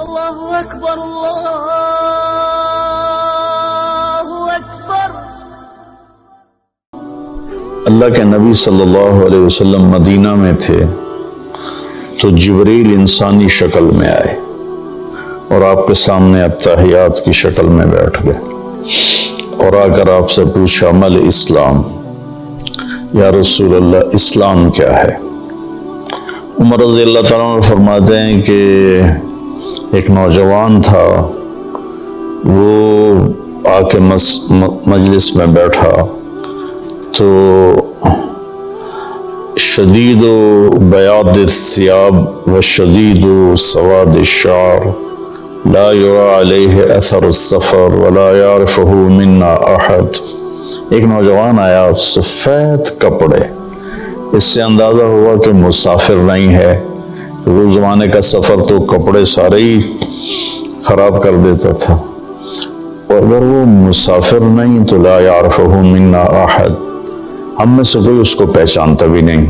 اللہ اکبر اللہ اکبر۔ اللہ کے نبی صلی اللہ علیہ وسلم مدینہ میں تھے تو جبریل انسانی شکل میں آئے اور آپ کے سامنے التحیات کی شکل میں بیٹھ گئے اور آ کر آپ سے پوچھا مل اسلام، یا رسول اللہ اسلام کیا ہے؟ عمر رضی اللہ تعالیٰ عنہ فرماتے ہیں کہ ایک نوجوان تھا، وہ آ کے مجلس میں بیٹھا تو شدید بیاض الثياب وشدید سواد الشعر لا يرى عليه اثر السفر ولا يعرفه منا احد۔ ایک نوجوان آیا، سفید کپڑے، اس سے اندازہ ہوا کہ مسافر نہیں ہے۔ وہ زمانے کا سفر تو کپڑے سارے ہی خراب کر دیتا تھا، اور اگر وہ مسافر نہیں تو لا يعرفه منا احد، ہم میں سے کوئی اس کو پہچانتا بھی نہیں۔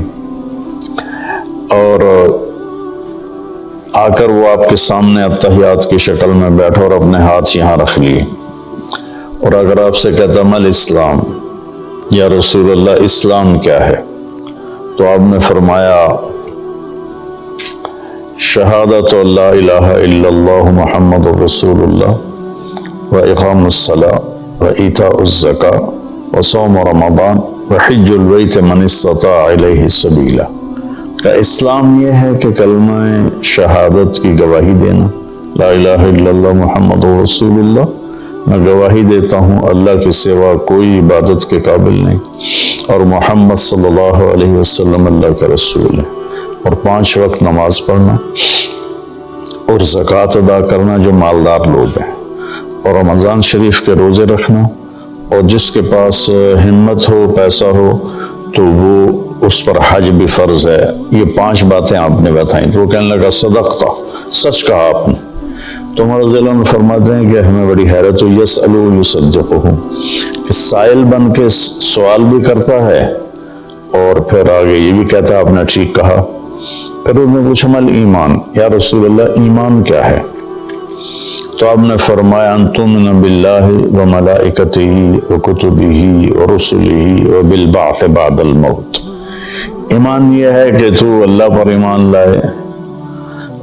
اور آ کر وہ آپ کے سامنے التحیات کی شکل میں بیٹھا اور اپنے ہاتھ یہاں رکھ لیے، اور اگر آپ سے کہتا مل اسلام، یا رسول اللہ اسلام کیا ہے؟ تو آپ نے فرمایا شہادت لا الہ الا اللہ محمد رسول اللہ و اقام الصلاۃ و ایتاء الزکاۃ و صوم رمضان و حج البیت من استطاع الیہ سبیلا۔ کا اسلام یہ ہے کہ کلمہ شہادت کی گواہی دینا، لا الہ الا اللہ محمد رسول اللہ، میں گواہی دیتا ہوں اللہ کے سوا کوئی عبادت کے قابل نہیں اور محمد صلی اللہ علیہ وسلم اللہ کا رسول ہے، اور 5 وقت نماز پڑھنا اور زکوٰۃ ادا کرنا جو مالدار لوگ ہیں، اور رمضان شریف کے روزے رکھنا، اور جس کے پاس ہمت ہو، پیسہ ہو تو وہ اس پر حج بھی فرض ہے۔ یہ 5 باتیں آپ نے بتائیں تو وہ کہنے لگا صدقتا، سچ کہا آپ نے۔ تو عمر رضی اللہ عنہ فرماتے ہیں کہ ہمیں بڑی حیرت ہوئی، یسألو یصدقہ، کہ سائل بن کے سوال بھی کرتا ہے اور پھر آگے یہ بھی کہتا ہے آپ نے ٹھیک کہا۔ پھر انہوں نے پوچھا مل ایمان، یا رسول اللہ ایمان کیا ہے؟ تو آپ نے فرمایا ان تؤمن باللہ وملائکتہ وکتبہ ورسلہ وبالبعث بعد الموت۔ ایمان یہ ہے کہ تو اللہ پر ایمان لائے،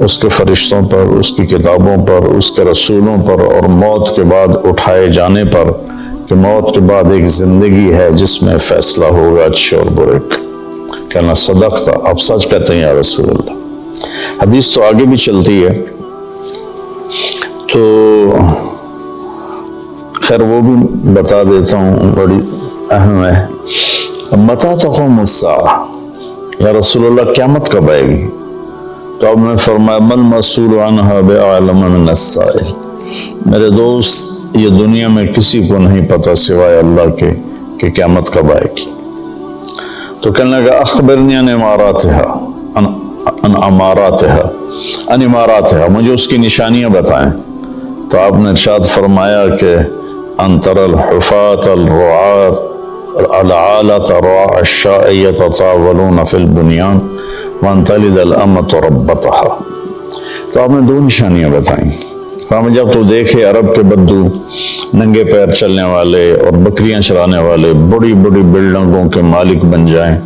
اس کے فرشتوں پر، اس کی کتابوں پر، اس کے رسولوں پر، اور موت کے بعد اٹھائے جانے پر، کہ موت کے بعد ایک زندگی ہے جس میں فیصلہ ہوگا اچھے اور برے کا۔ کہنا صدقتا، آپ سچ کہتے ہیں یا رسول اللہ۔ حدیث تو آگے بھی چلتی ہے، تو خیر وہ بھی بتا دیتا ہوں، بڑی اہم ہے۔ متی تقوم الساعہ، یا رسول اللہ قیامت کب آئے گی؟ تو آپ نے فرمایا مل مسئول عنہا بعلم من السائل، میرے دوست یہ دنیا میں کسی کو نہیں پتا سوائے اللہ کے کہ قیامت کب آئے گی۔ تو کہنے لگا اخبرنی عن اماراتها، عن اماراتها، عن اماراتها، مجھے اس کی نشانیاں بتائیں۔ تو آپ نے ارشاد فرمایا کہ ان تر الحفاة الرعاة العالة رعاء الشاء يتطاولون في البنيان وان تلد الامة ربتها۔ تو آپ نے 2 نشانیاں بتائیں۔ فرمایا جب تو دیکھے عرب کے بدو ننگے پیر چلنے والے اور بکریاں چرانے والے بڑی بڑی بلڈنگوں کے مالک بن جائیں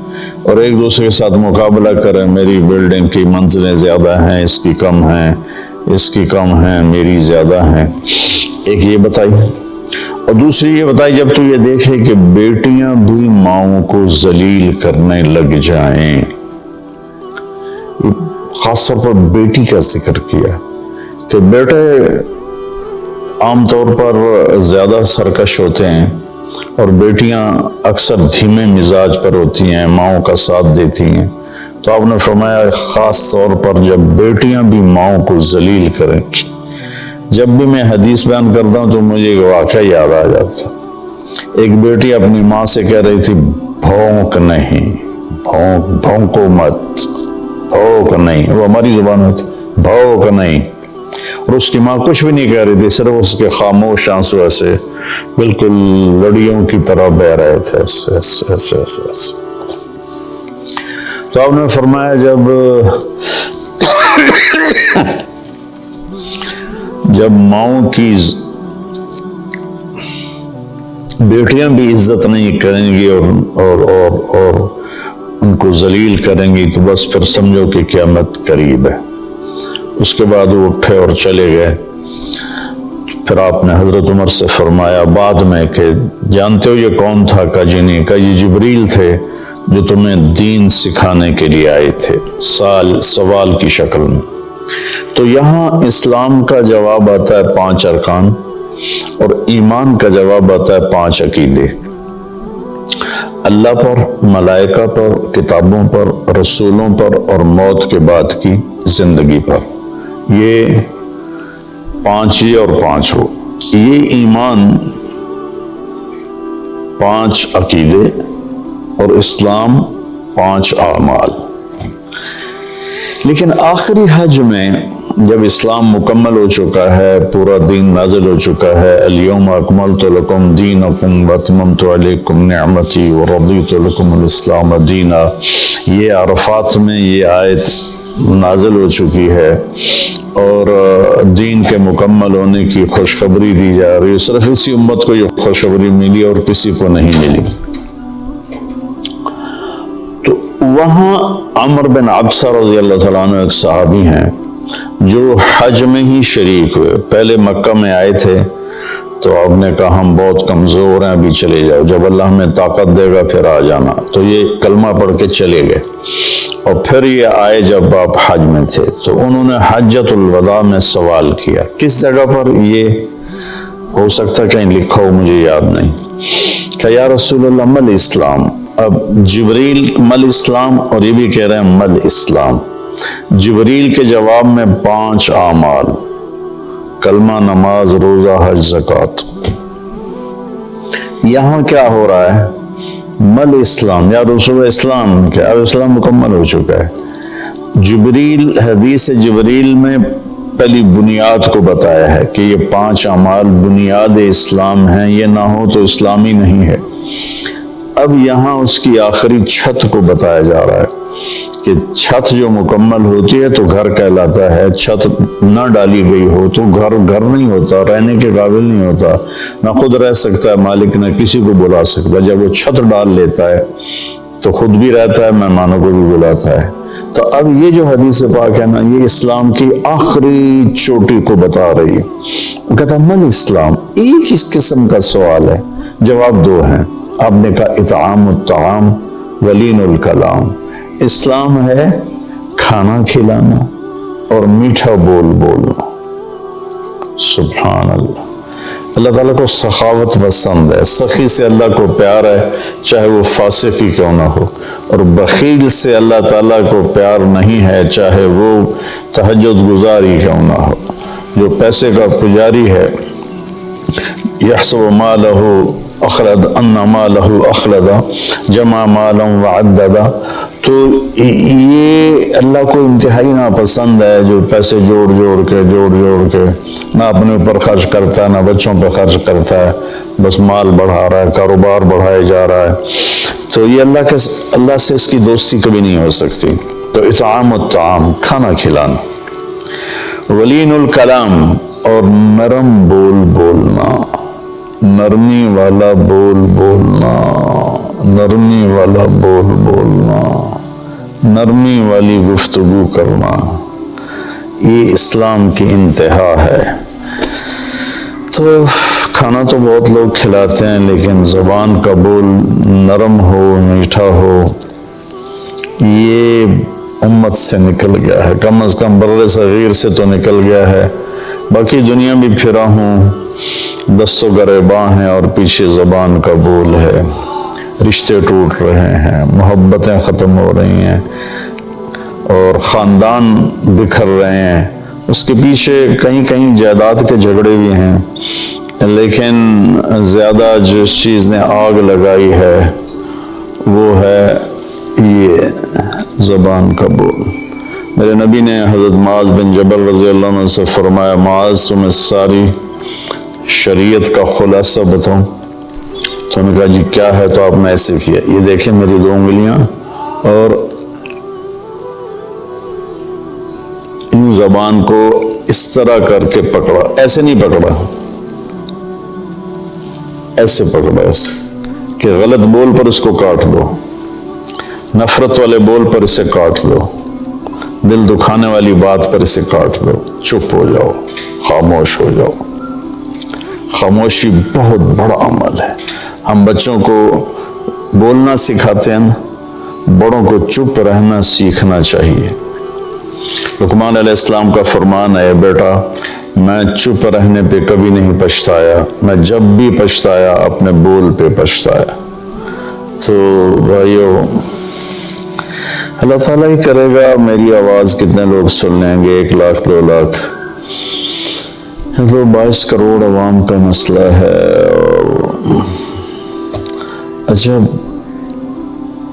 اور ایک دوسرے کے ساتھ مقابلہ کریں، میری بلڈنگ کی منزلیں زیادہ ہیں، اس کی کم ہیں، اس کی کم ہیں، میری زیادہ ہیں، ایک یہ بتائیے۔ اور دوسری یہ بتائی جب تو یہ دیکھے کہ بیٹیاں بھی ماؤں کو ذلیل کرنے لگ جائیں، خاص طور پر بیٹی کا ذکر کیا کہ بیٹے عام طور پر زیادہ سرکش ہوتے ہیں اور بیٹیاں اکثر دھیمے مزاج پر ہوتی ہیں، ماؤں کا ساتھ دیتی ہیں۔ تو آپ نے فرمایا خاص طور پر جب بیٹیاں بھی ماؤں کو ذلیل کریں۔ جب بھی میں حدیث بیان کرتا ہوں تو مجھے ایک واقعہ یاد آ جاتا۔ ایک بیٹی اپنی ماں سے کہہ رہی تھی بھونک نہیں، بھونکو مت، بھونک نہیں، وہ ہماری زبان میں تھی، بھونک نہیں، اور اس کی ماں کچھ بھی نہیں کہہ رہی تھی، صرف اس کے خاموش آنسو ایسے بالکل لڑیوں کی طرح بہ رہے تھے، ایسے ایسے ایسے ایسے ایسے۔ تو آپ نے فرمایا جب جب ماؤں کی بیٹیاں بھی عزت نہیں کریں گی اور ان کو ذلیل کریں گی تو بس پھر سمجھو کہ قیامت قریب ہے۔ اس کے بعد وہ اٹھے اور چلے گئے۔ پھر آپ نے حضرت عمر سے فرمایا بعد میں کہ جانتے ہو یہ کون تھا؟ کہا جی نہیں۔ کہا یہ جبریل تھے جو تمہیں دین سکھانے کے لیے آئے تھے، سوال کی شکل میں۔ تو یہاں اسلام کا جواب آتا ہے 5 ارکان، اور ایمان کا جواب آتا ہے 5 عقیدے، اللہ پر، ملائکہ پر، کتابوں پر، رسولوں پر، اور موت کے بعد کی زندگی پر۔ یہ 5 یہ اور 5 ہو، یہ ایمان، 5 عقیدے، اور اسلام 5 اعمال۔ لیکن آخری حج میں جب اسلام مکمل ہو چکا ہے، پورا دین نازل ہو چکا ہے، الیوم اکملت لکم دینکم واتممت علیکم نعمتی ورضیت لکم الاسلام دینا، یہ عرفات میں یہ آیت نازل ہو چکی ہے اور دین کے مکمل ہونے کی خوشخبری دی جا رہی ہے۔ صرف اسی امت کو یہ خوشخبری ملی اور کسی کو نہیں ملی۔ تو وہاں عمر بن عبسہ رضی اللہ تعالیٰ عنہ ایک صحابی ہیں جو حج میں ہی شریک ہوئے۔ پہلے مکہ میں آئے تھے تو آپ نے کہا ہم بہت کمزور ہیں، ابھی چلے جاؤ، جب اللہ ہمیں طاقت دے گا پھر آ جانا۔ تو یہ کلمہ پڑھ کے چلے گئے، اور پھر یہ آئے جب آپ حج میں تھے تو انہوں نے حجۃ الوداع میں سوال کیا۔ کس جگہ پر یہ ہو سکتا کہیں لکھا ہو، مجھے یاد نہیں، کہ یا رسول اللہ مل اسلام؟ اب جبریل مل اسلام، اور یہ بھی کہہ رہے ہیں مل اسلام۔ جبریل کے جواب میں 5 اعمال، کلمہ، نماز، روزہ، حج، زکوٰۃ۔ یہاں کیا ہو رہا ہے؟ مل اسلام، یا رسول اسلام، کہ اب اسلام مکمل ہو چکا ہے۔ جبریل، حدیث جبریل میں پہلی بنیاد کو بتایا ہے کہ یہ 5 اعمال بنیاد اسلام ہیں، یہ نہ ہو تو اسلامی نہیں ہے۔ اب یہاں اس کی آخری چھت کو بتایا جا رہا ہے کہ چھت جو مکمل ہوتی ہے تو گھر کہلاتا ہے، چھت نہ ڈالی گئی ہو تو گھر نہیں ہوتا، رہنے کے قابل نہیں ہوتا، نہ خود رہ سکتا ہے مالک، نہ کسی کو بلا سکتا۔ جب وہ چھت ڈال لیتا ہے تو خود بھی رہتا ہے، مہمانوں کو بھی بلاتا ہے۔ تو اب یہ جو حدیث پاک ہے نا، یہ اسلام کی آخری چوٹی کو بتا رہی ہے۔ وہ کہتا ہے من اسلام، ایک اس قسم کا سوال ہے، جواب 2 ہیں۔ آپ نے کہا اطعام الطعام ولین الکلام، اسلام ہے کھانا کھلانا اور میٹھا بول بولنا۔ سبحان اللہ، اللہ تعالیٰ کو سخاوت پسند ہے، سخی سے اللہ کو پیار ہے، چاہے وہ فاسق ہی کیوں نہ ہو، اور بخیل سے اللہ تعالیٰ کو پیار نہیں ہے، چاہے وہ تہجد گزار ہی کیوں نہ ہو۔ جو پیسے کا پجاری ہے، یحسب مالہ اخلد ان مالہ اخلد جمع مالا وعددا، تو یہ اللہ کو انتہائی ناپسند ہے جو پیسے جوڑ جوڑ کے نہ اپنے اوپر خرچ کرتا ہے، نہ بچوں پہ خرچ کرتا ہے، بس مال بڑھا رہا ہے، کاروبار بڑھائے جا رہا ہے۔ تو یہ اللہ سے اس کی دوستی کبھی نہیں ہو سکتی۔ تو اطعام الطعام، کھانا کھلانا، ولین الکلام، اور نرم بول بولنا، نرمی والا بول بولنا، نرمی والا بول بولنا، نرمی والی گفتگو کرنا، یہ اسلام کی انتہا ہے۔ تو کھانا تو بہت لوگ کھلاتے ہیں، لیکن زبان کا بول نرم ہو، میٹھا ہو، یہ امت سے نکل گیا ہے، کم از کم بر صغیر سے تو نکل گیا ہے۔ باقی دنیا بھی پھرا ہوں، دست و گریباں ہیں اور پیچھے زبان کا بول ہے، رشتے ٹوٹ رہے ہیں، محبتیں ختم ہو رہی ہیں، اور خاندان بکھر رہے ہیں۔ اس کے پیچھے کہیں کہیں جائیداد کے جھگڑے بھی ہیں، لیکن زیادہ جس چیز نے آگ لگائی ہے وہ ہے یہ زبان کا بول۔ میرے نبی نے حضرت معاذ بن جبل رضی اللہ عنہ سے فرمایا، معاذ تمہیں ساری شریعت کا خلاصہ بتاؤں؟ تو انہوں نے کہا جی کیا ہے؟ تو آپ نے ایسے کیا، یہ دیکھیں میری 2 انگلیاں، اور یوں زبان کو اس طرح کر کے پکڑا، ایسے نہیں پکڑا، ایسے پکڑا، ایسے کہ غلط بول پر اس کو کاٹ لو، نفرت والے بول پر اسے کاٹ لو، دل دکھانے والی بات پر اسے کاٹ لو، چپ ہو جاؤ، خاموش ہو جاؤ۔ خاموشی بہت بڑا عمل ہے۔ ہم بچوں کو بولنا سکھاتے ہیں، بڑوں کو چپ رہنا سیکھنا چاہیے۔ لقمان علیہ السلام کا فرمان ہے، بیٹا میں چپ رہنے پہ کبھی نہیں پچھتایا، میں جب بھی پچھتایا اپنے بول پہ پچھتایا۔ تو بھائیو، اللہ تعالیٰ ہی کرے گا میری آواز کتنے لوگ سن لیں گے، 1 لاکھ 2 لاکھ، تو 22 کروڑ عوام کا مسئلہ ہے۔ اچھا،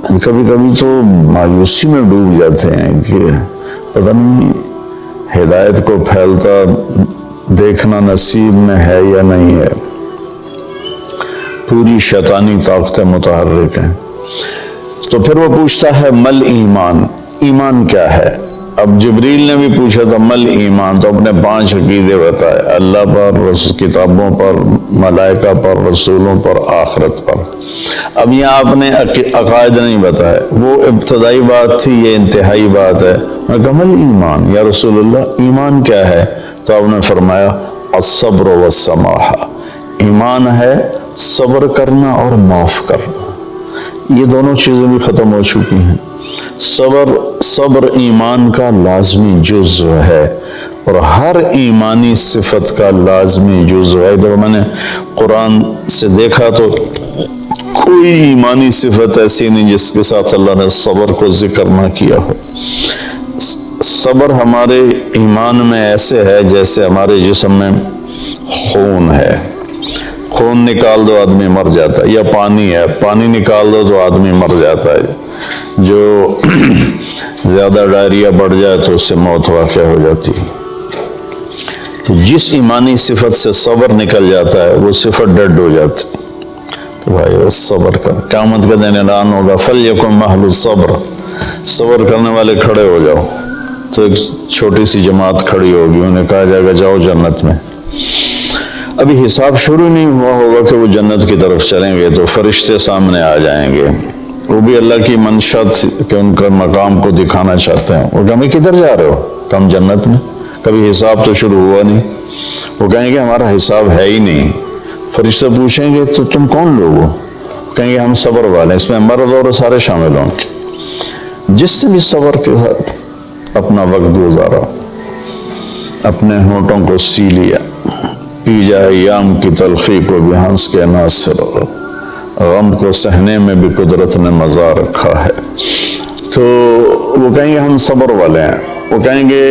کبھی کبھی تو مایوسی میں ڈوب جاتے ہیں کہ پتہ نہیں ہدایت کو پھیلتا دیکھنا نصیب میں ہے یا نہیں ہے۔ پوری شیطانی طاقتیں متحرک ہیں۔ تو پھر وہ پوچھتا ہے مل ایمان، ایمان کیا ہے؟ اب جبریل نے بھی پوچھا تھا مل ایمان، تو اپنے 5 عقیدے بتائے، اللہ پر، کتابوں پر، ملائکہ پر، رسولوں پر، آخرت پر۔ اب یہاں آپ نے عقائد نہیں بتائے، وہ ابتدائی بات تھی، یہ انتہائی بات ہے۔ میں کہا مل ایمان یا رسول اللہ، ایمان کیا ہے؟ تو آپ نے فرمایا الصبر والسماحہ، ایمان ہے صبر کرنا اور معاف کرنا۔ یہ دونوں چیزیں بھی ختم ہو چکی ہیں۔ صبر ایمان کا لازمی جزو ہے، اور ہر ایمانی صفت کا لازمی جزو ہے۔ جب میں نے قرآن سے دیکھا تو کوئی ایمانی صفت ایسی نہیں جس کے ساتھ اللہ نے صبر کو ذکر نہ کیا ہو۔ صبر ہمارے ایمان میں ایسے ہے جیسے ہمارے جسم میں خون ہے، خون نکال دو آدمی مر جاتا ہے، یا پانی ہے، پانی نکال دو تو آدمی مر جاتا ہے، جو زیادہ ڈائریا بڑھ جائے تو اس سے موت واقع ہو جاتی ہے۔ تو جس ایمانی صفت سے صبر نکل جاتا ہے وہ صفت ڈیڈ ہو جاتی ہے۔ تو بھائی صبر کر، قیامت کے دن اعلان ہوگا فَلْيَكُنْ مَحْلُ الصَّبْرِ، صبر کرنے والے کھڑے ہو جاؤ۔ تو ایک چھوٹی سی جماعت کھڑی ہوگی، انہیں کہا جائے گا جاؤ جنت میں۔ ابھی حساب شروع نہیں ہوا ہوگا کہ وہ جنت کی طرف چلیں گے، تو فرشتے سامنے آ جائیں گے، وہ بھی اللہ کی منشا کہ ان کا مقام کو دکھانا چاہتے ہیں۔ وہ کہیں گے کدھر جا رہے ہو؟ ہم جنت میں، کبھی حساب تو شروع ہوا نہیں۔ وہ کہیں گے ہمارا حساب ہے ہی نہیں۔ فرشتے پوچھیں گے تو تم کون لوگ ہو؟ کہیں گے ہم صبر والے ہیں، اس میں مرد اور سارے شامل ہوں گے۔ جس نے بھی صبر کے ساتھ اپنا وقت گزارا، اپنے ہونٹوں کو سی لیا، پی جائے ایام کی تلخی کو بھی ہنس کے ناصر، غم کو سہنے میں بھی قدرت نے مزہ رکھا ہے، تو وہ کہیں گے ہم صبر والے ہیں۔ وہ کہیں گے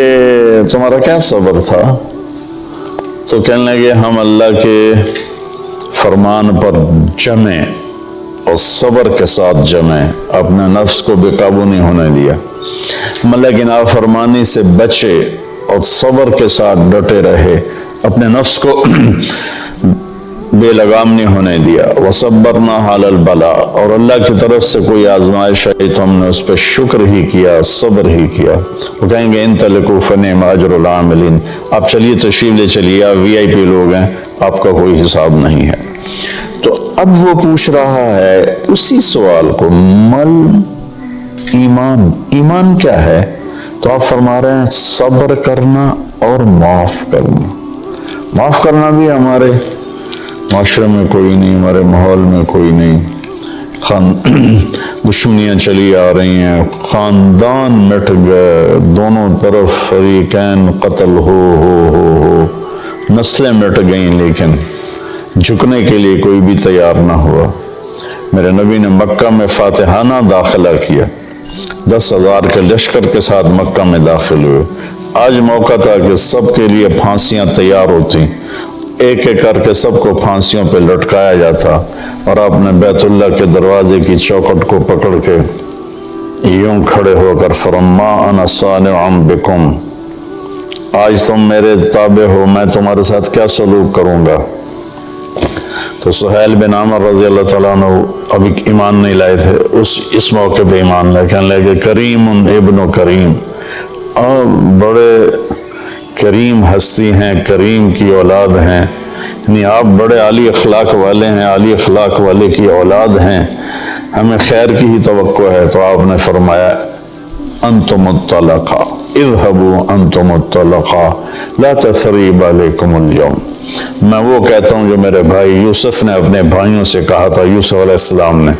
تمہارا کیا صبر تھا؟ تو کہنے لگے ہم اللہ کے فرمان پر جمے اور صبر کے ساتھ جمے، اپنے نفس کو بے قابو نہیں ہونے دیا، مطلب کہ نافرمانی سے بچے اور صبر کے ساتھ ڈٹے رہے، اپنے نفس کو بے لگام نہیں ہونے دیا۔ وَصَبَّرْنَا عَلَى الْبَلَاءِ، اور اللہ کی طرف سے کوئی آزمائش آئی تو ہم نے اس پہ شکر ہی کیا، صبر ہی کیا۔ وہ کہیں گے انطلقوا فَنِعْمَ أَجْرُ الْعَامِلِينَ، آپ چلیے تشریف لے چلیے، آپ VIP لوگ ہیں، آپ کا کوئی حساب نہیں ہے۔ تو اب وہ پوچھ رہا ہے اسی سوال کو، مل ایمان، ایمان کیا ہے؟ تو آپ فرما رہے ہیں صبر کرنا اور معاف کرنا۔ معاف کرنا بھی ہمارے معاشرے میں کوئی نہیں، ہمارے ماحول میں کوئی نہیں، دشمنیاں چلی آ رہی ہیں، خاندان مٹ گئے، دونوں طرف فریقین قتل ہو، نسلیں مٹ گئیں، لیکن جھکنے کے لیے کوئی بھی تیار نہ ہوا۔ میرے نبی نے مکہ میں فاتحانہ داخلہ کیا، 10,000 کے لشکر کے ساتھ مکہ میں داخل ہوئے۔ آج موقع تھا کہ سب کے لیے پھانسیاں تیار ہوتی، ایک ایک کر کے سب کو پھانسیوں پہ لٹکایا جاتا، اور آپ نے بیت اللہ کے دروازے کی چوکھٹ کو پکڑ کے یوں کھڑے ہو کر فرما انا صانع بکم، آج تم میرے تابع ہو، میں تمہارے ساتھ کیا سلوک کروں گا۔ تو سہیل بن عامر رضی اللہ تعالیٰ عنہ ابھی ایمان نہیں لائے تھے، اس موقع پہ ایمان لائے، کہنے لگے کریم ابن کریم، بڑے کریم ہستی ہیں، کریم کی اولاد ہیں، یعنی آپ بڑے عالی اخلاق والے ہیں، عالی اخلاق والے کی اولاد ہیں، ہمیں خیر کی ہی توقع ہے۔ تو آپ نے فرمایا انتم الطلقاء اذهبوا انتم الطلقاء لا تثریب علیکم اليوم۔ میں وہ کہتا ہوں جو میرے بھائی یوسف نے اپنے بھائیوں سے کہا تھا، یوسف علیہ السلام نے،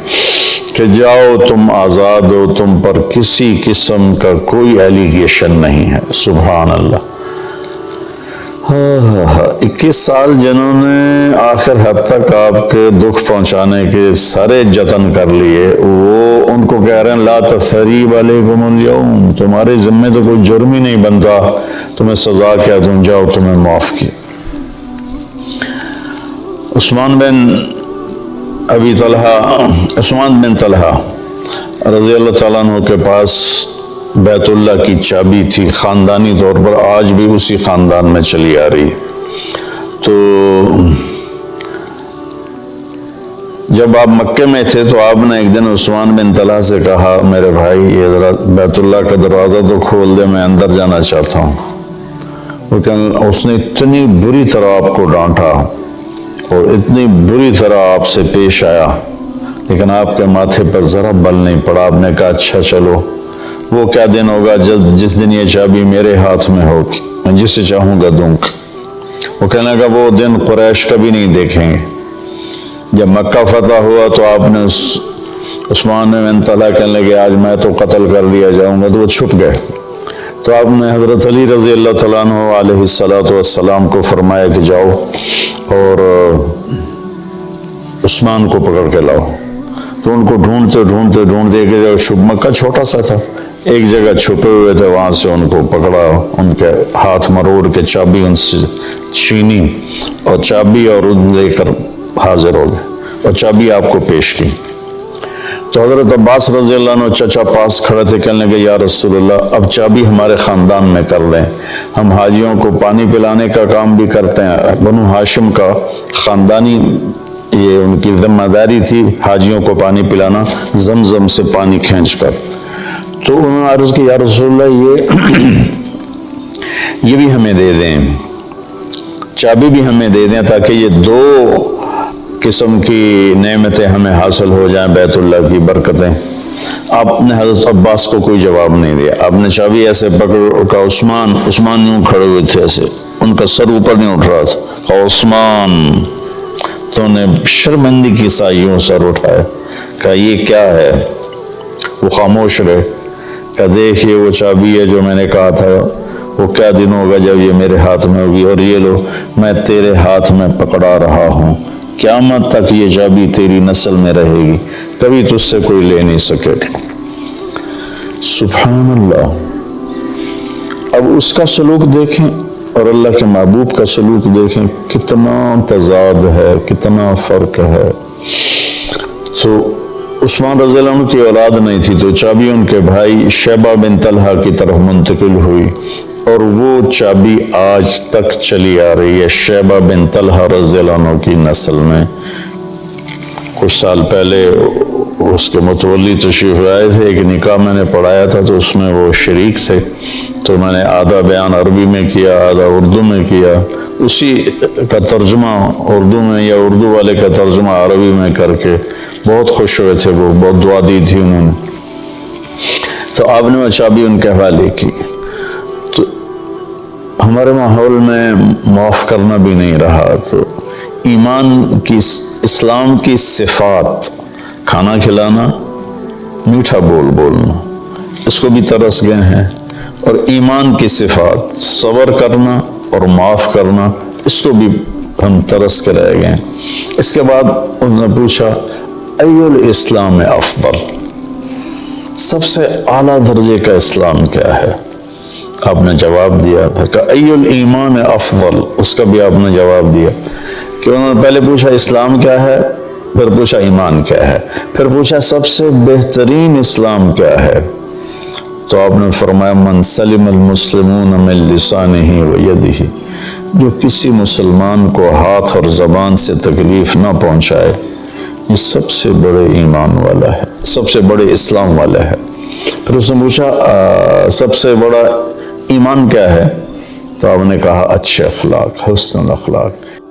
کہ جاؤ تم آزاد ہو، تم پر کسی قسم کا کوئی ایلیگیشن نہیں ہے۔ سبحان اللہ۔ 21 سال جنہوں نے آخر حد تک آپ کے دکھ پہنچانے کے سارے جتن کر لیے، وہ ان کو کہہ رہے ہیں لا تثریب علیکم اليوم، تمہارے ذمے تو کوئی جرم ہی نہیں بنتا، تمہیں سزا کیا دوں، جاؤ تمہیں معاف کی۔ عثمان بن طلحہ رضی اللہ تعالیٰ عنہ کے پاس بیت اللہ کی چابی تھی، خاندانی طور پر آج بھی اسی خاندان میں چلی آ رہی۔ تو جب آپ مکے میں تھے تو آپ نے ایک دن عثمان بن طلحہ سے کہا میرے بھائی یہ ذرا بیت اللہ کا دروازہ تو کھول دے، میں اندر جانا چاہتا ہوں۔ لیکن اس نے اتنی بری طرح آپ کو ڈانٹا اور اتنی بری طرح آپ سے پیش آیا، لیکن آپ کے ماتھے پر ذرا بل نہیں پڑا۔ آپ نے کہا اچھا چلو، وہ کیا دن ہوگا جس دن یہ چابی میرے ہاتھ میں ہوگی، میں جسے چاہوں گا دوں گا۔ وہ کہنے لگا وہ دن قریش کبھی نہیں دیکھیں گے۔ جب مکہ فتح ہوا تو آپ نے عثمان بن طلحہ کہنے لگے آج میں تو قتل کر لیا جاؤں گا، تو وہ چھپ گئے۔ تو آپ نے حضرت علی رضی اللہ تعالیٰ عنہ علیہ السلام کو فرمایا کہ جاؤ اور عثمان کو پکڑ کے لاؤ۔ تو ان کو ڈھونڈتے کہ مکہ چھوٹا سا تھا، ایک جگہ چھپے ہوئے تھے، وہاں سے ان کو پکڑا، ان کے ہاتھ مروڑ کے چابی ان سے چھینی اور چابی اور لے کر حاضر ہو گئے اور چابی آپ کو پیش کی۔ تو حضرت عباس رضی اللہ عنہ چچا پاس کھڑے تھے، کہنے لگے یا رسول اللہ اب چابی ہمارے خاندان میں کر لیں، ہم حاجیوں کو پانی پلانے کا کام بھی کرتے ہیں، بنو ہاشم کا خاندانی یہ ان کی ذمہ داری تھی حاجیوں کو پانی پلانا، زمزم سے پانی کھینچ کر۔ تو انہوں نے عرض کی یا رسول اللہ یہ بھی ہمیں دے دیں، چابی بھی ہمیں دے دیں تاکہ یہ دو قسم کی نعمتیں ہمیں حاصل ہو جائیں، بیت اللہ کی برکتیں۔ آپ نے حضرت عباس کو کوئی جواب نہیں دیا، آپ نے چابی ایسے پکڑ کا عثمان یوں کھڑے ہوئے تھے، ایسے ان کا سر اوپر نہیں اٹھ رہا تھا، کہا عثمان، تو نے شرمندگی کی سایوں سر اٹھایا، کہا یہ کیا ہے؟ وہ خاموش رہے، کہا دیکھئے وہ چابی ہے جو میں نے کہا تھا، وہ کیا دن ہوگا جب یہ میرے ہاتھ میں ہوگی، اور یہ لو میں تیرے ہاتھ میں پکڑا رہا ہوں، قیامت تک یہ چابی تیری نسل میں رہے گی، کبھی تجھ سے کوئی لے نہیں سکے گا۔ سبحان اللہ۔ اب اس کا سلوک دیکھیں اور اللہ کے محبوب کا سلوک دیکھیں، کتنا تضاد ہے، کتنا فرق ہے۔ تو عثمان رضی اللہ عنہ کی اولاد نہیں تھی تو چابی ان کے بھائی شیبہ بن طلحہ کی طرف منتقل ہوئی، اور وہ چابی آج تک چلی آ رہی ہے شیبہ بن طلحہ رضی اللہ عنہ کی نسل میں۔ کچھ سال پہلے اس کے متولی تشریف لائے تھے، ایک نکاح میں نے پڑھایا تھا تو اس میں وہ شریک تھے، تو میں نے آدھا بیان عربی میں کیا، آدھا اردو میں کیا، اسی کا ترجمہ اردو میں یا اردو والے کا ترجمہ عربی میں کر کے بہت خوش ہوئے تھے، وہ بہت دعا دی تھی انہوں نے۔ تو آپ نے وہ چابی ان کے حوالے کی۔ تو ہمارے ماحول میں معاف کرنا بھی نہیں رہا، تو ایمان کی، اسلام کی صفات، کھانا کھلانا، میٹھا بولنا، اس کو بھی ترس گئے ہیں، اور ایمان کی صفات صبر کرنا اور معاف کرنا، اس کو بھی ہم ترس کے رہ گئے ہیں۔ اس کے بعد انہوں نے پوچھا ای الاسلام افضل، سب سے اعلیٰ درجے کا اسلام کیا ہے؟ آپ نے جواب دیا، پھر کہا ای الایمان افضل، اس کا بھی آپ نے جواب دیا کہ انہوں نے پہلے پوچھا اسلام کیا ہے، پھر پوچھا ایمان کیا ہے، پھر پوچھا سب سے بہترین اسلام کیا ہے، تو آپ نے فرمایا من سلم المسلمون من لسانہ و یدہ، جو کسی مسلمان کو ہاتھ اور زبان سے تکلیف نہ پہنچائے، یہ سب سے بڑے ایمان والا ہے، سب سے بڑے اسلام والا ہے۔ پھر اس نے پوچھا سب سے بڑا ایمان کیا ہے، تو آپ نے کہا اچھے اخلاق، حسن الاخلاق.